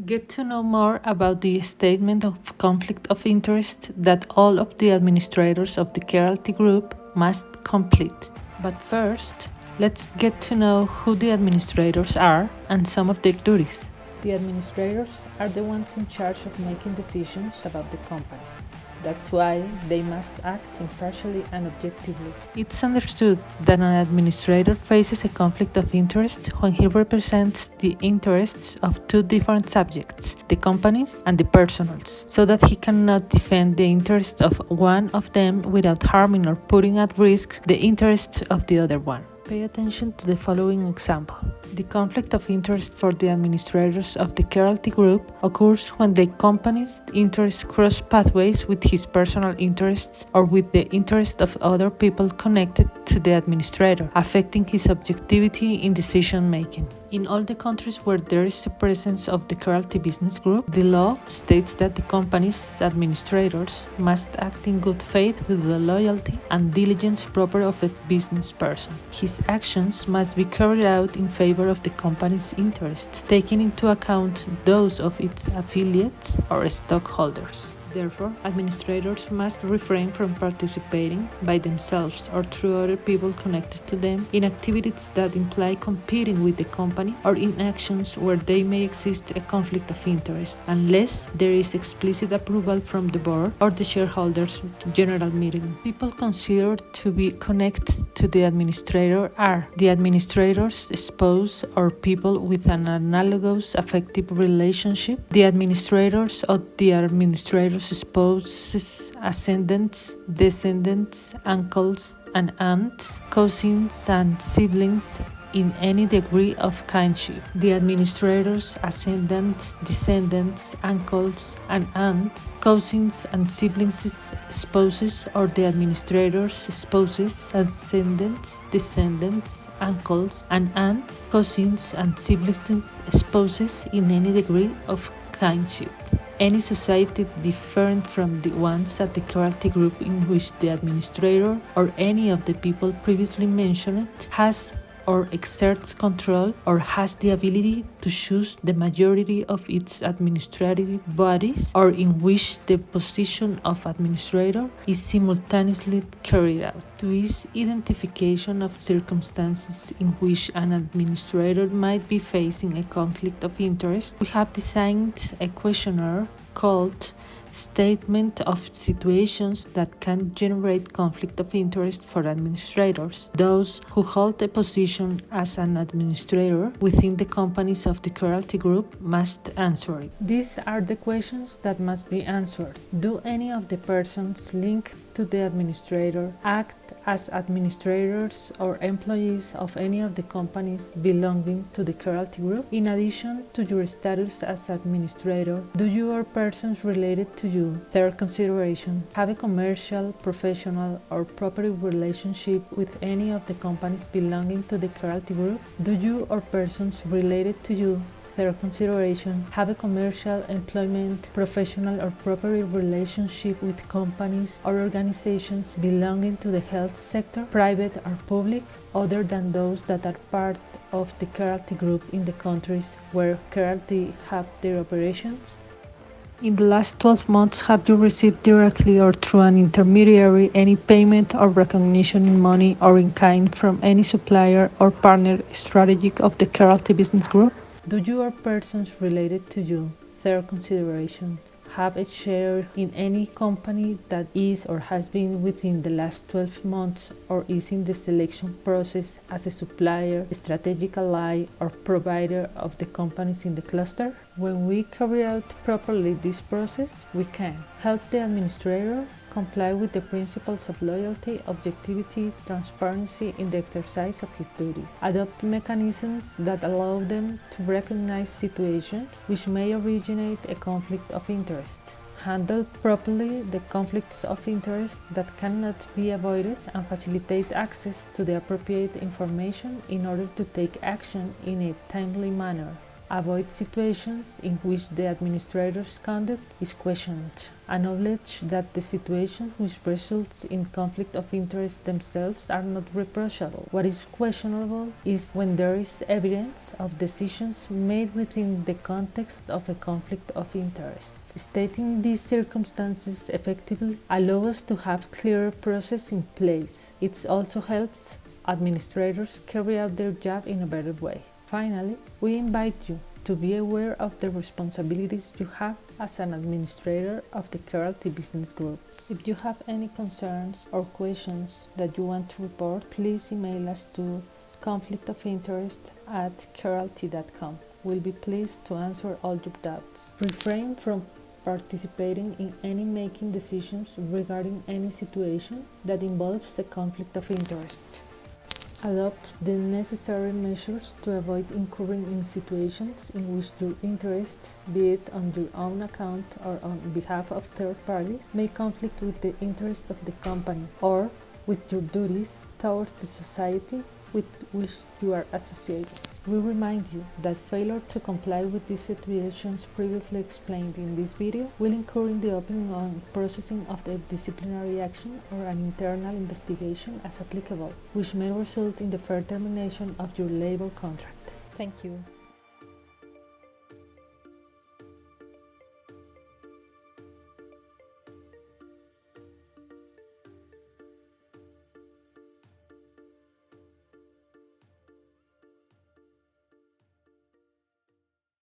Get to know more about the statement of conflict of interest that all of the administrators of the Keralty Group must complete. But first, let's get to know who the administrators are and some of their duties. The administrators are the ones in charge of making decisions about the company. That's why they must act impartially and objectively. It's understood that an administrator faces a conflict of interest when he represents the interests of two different subjects, the companies and the personals, so that he cannot defend the interests of one of them without harming or putting at risk the interests of the other one. Pay attention to the following example. The conflict of interest for the administrators of the Keralty Group occurs when the company's interests cross pathways with his personal interests or with the interests of other people connected to the administrator, affecting his objectivity in decision making. In all the countries where there is a presence of the Keralty Business Group, the law states that the company's administrators must act in good faith with the loyalty and diligence proper of a business person. His actions must be carried out in favor of the company's interests, taking into account those of its affiliates or stockholders. Therefore, administrators must refrain from participating by themselves or through other people connected to them in activities that imply competing with the company or in actions where there may exist a conflict of interest, unless there is explicit approval from the board or the shareholders' general meeting. People considered to be connected to the administrator are the administrator's spouse or people with an analogous affective relationship, the administrators or the administrator's spouses, ascendants, descendants, uncles and aunts, cousins and siblings in any degree of kinship. The administrators, ascendants, descendants, uncles and aunts, cousins and siblings, spouses, or the administrators' spouses, ascendants, descendants, uncles and aunts, cousins and siblings, spouses in any degree of kinship. Any society different from the ones at the Keralty Group in which the administrator or any of the people previously mentioned has or exerts control or has the ability to choose the majority of its administrative bodies, or in which the position of administrator is simultaneously carried out. To ease identification of circumstances in which an administrator might be facing a conflict of interest, we have designed a questionnaire called Statement of Situations that can generate conflict of interest for administrators, those who hold a position as an administrator within the companies of the Keralty Group must answer it. These are the questions that must be answered. Do any of the persons linked to the administrator act as administrators or employees of any of the companies belonging to the Keralty Group? In addition to your status as administrator, do you or persons related to you, third consideration, have a commercial, professional, or property relationship with any of the companies belonging to the Keralty Group? Do you or persons related to you, third consideration, have a commercial, employment, professional, or property relationship with companies or organizations belonging to the health sector, private or public, other than those that are part of the Keralty Group in the countries where Keralty have their operations? In the last 12 months, have you received directly or through an intermediary any payment or recognition in money or in kind from any supplier or partner strategic of the Keralty Business Group? Do you or persons related to you, third consideration, have a share in any company that is or has been within the last 12 months or is in the selection process as a supplier, strategic ally, or provider of the companies in the cluster? When we carry out properly this process, we can help the administrator comply with the principles of loyalty, objectivity, transparency in the exercise of his duties, adopt mechanisms that allow them to recognize situations which may originate a conflict of interest, handle properly the conflicts of interest that cannot be avoided, and facilitate access to the appropriate information in order to take action in a timely manner. Avoid situations in which the administrator's conduct is questioned. Acknowledge that the situations which result in conflict of interest themselves are not reproachable. What is questionable is when there is evidence of decisions made within the context of a conflict of interest. Stating these circumstances effectively allows us to have clearer process in place. It also helps administrators carry out their job in a better way. Finally, we invite you to be aware of the responsibilities you have as an administrator of the Keralty Business Group. If you have any concerns or questions that you want to report, please email us to conflictofinterest@keralty.com. We'll be pleased to answer all your doubts. Refrain from participating in any making decisions regarding any situation that involves a conflict of interest. Adopt the necessary measures to avoid incurring in situations in which your interests, be it on your own account or on behalf of third parties, may conflict with the interests of the company or with your duties towards the society with which you are associated. We remind you that failure to comply with these situations previously explained in this video will incur in the opening and processing of the disciplinary action or an internal investigation as applicable, which may result in the fair termination of your labor contract. Thank you.